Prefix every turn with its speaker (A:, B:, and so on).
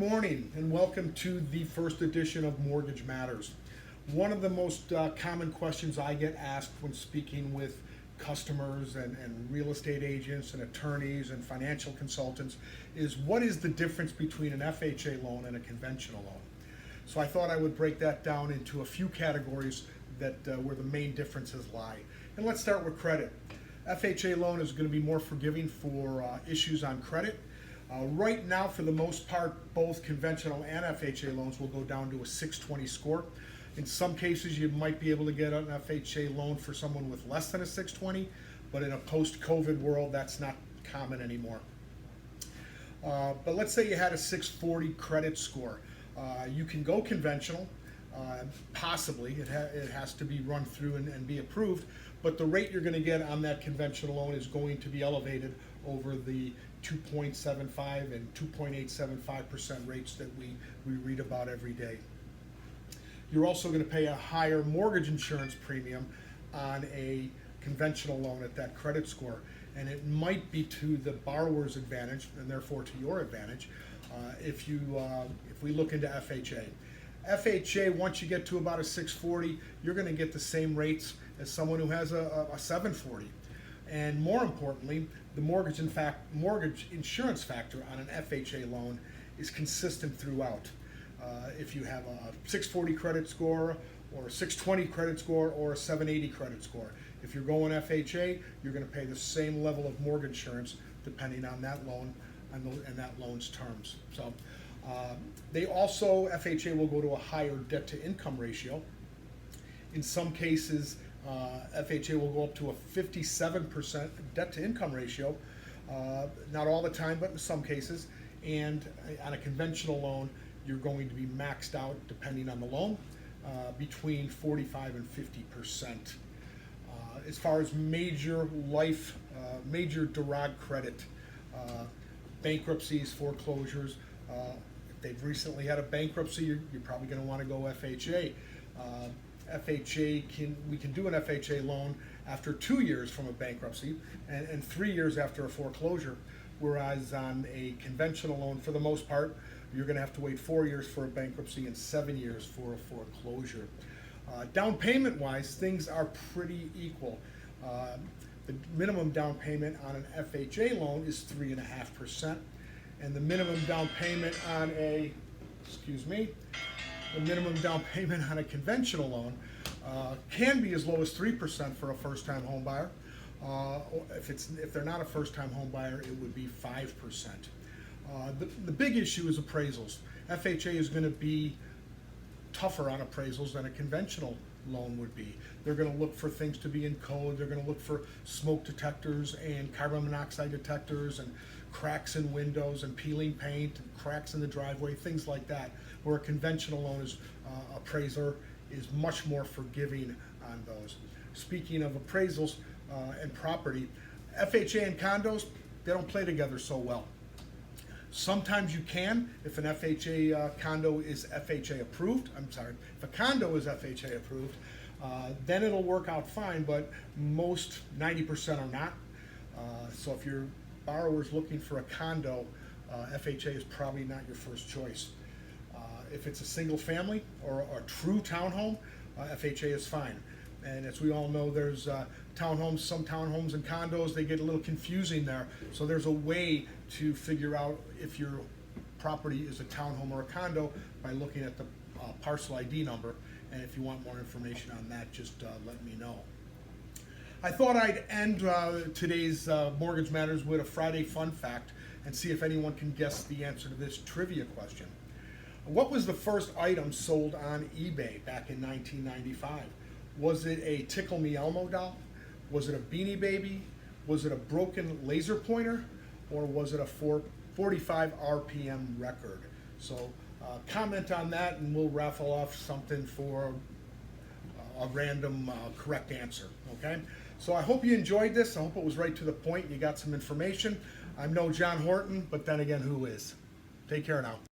A: morning and welcome to the first edition of Mortgage Matters. One of the most common questions I get asked when speaking with customers and real estate agents and attorneys and financial consultants is what is the difference between an FHA loan and a conventional loan? So I thought I would break that down into a few categories that where the main differences lie. And let's start with credit. FHA loan is going to be more forgiving for issues on credit. Right now, for the most part, both conventional and FHA loans will go down to a 620 score. In some cases, you might be able to get an FHA loan for someone with less than a 620, but in a post-COVID world, that's not common anymore. But let's say you had a 640 credit score. You can go conventional, possibly. It has to be run through and be approved, but the rate you're going to get on that conventional loan is going to be elevated over the 2.75 and 2.875% rates that we read about every day. You're also going to pay a higher mortgage insurance premium on a conventional loan at that credit score, and it might be to the borrower's advantage and therefore to your advantage if we look into FHA. FHA, once you get to about a 640, you're going to get the same rates as someone who has a 740. And more importantly, the mortgage insurance factor on an FHA loan is consistent throughout. If you have a 640 credit score or a 620 credit score or a 780 credit score, if you're going FHA, you're going to pay the same level of mortgage insurance depending on that loan and that loan's terms. So they also, FHA will go to a higher debt to income ratio. In some cases, FHA will go up to a 57% debt to income ratio, not all the time, but in some cases. And on a conventional loan, you're going to be maxed out, depending on the loan, between 45 and 50%. As far as major deroged credit, bankruptcies, foreclosures, if they've recently had a bankruptcy, you're probably going to want to go FHA. We can do an FHA loan after 2 years from a bankruptcy and 3 years after a foreclosure, whereas on a conventional loan, for the most part, you're going to have to wait 4 years for a bankruptcy and 7 years for a foreclosure. Down payment wise, things are pretty equal. The minimum down payment on an FHA loan is 3.5%, and the minimum down payment on a conventional loan can be as low as 3% for a first-time home buyer. If they're not a first-time home buyer, it would be 5%. The big issue is appraisals. FHA is going to be tougher on appraisals than a conventional loan would be. They're going to look for things to be in code. They're going to look for smoke detectors and carbon monoxide detectors and cracks in windows and peeling paint and cracks in the driveway, things like that, where a conventional loan appraiser is much more forgiving on those. Speaking of appraisals and property, FHA and condos, they don't play together so well. Sometimes you can, if an FHA condo is FHA approved. If a condo is FHA approved, then it'll work out fine, but most 90% are not. So if your borrower's looking for a condo, FHA is probably not your first choice. If it's a single family or a true townhome, FHA is fine. And as we all know, there's some townhomes and condos, they get a little confusing there. So there's a way to figure out if your property is a townhome or a condo by looking at the parcel ID number. And if you want more information on that, just let me know. I thought I'd end today's Mortgage Matters with a Friday fun fact and see if anyone can guess the answer to this trivia question. What was the first item sold on eBay back in 1995? Was it a Tickle Me Elmo doll? Was it a Beanie Baby? Was it a broken laser pointer? Or was it a 45 RPM record? So comment on that and we'll raffle off something for a random correct answer, okay? So I hope you enjoyed this. I hope it was right to the point. You got some information. I'm no John Horton, but then again, who is? Take care now.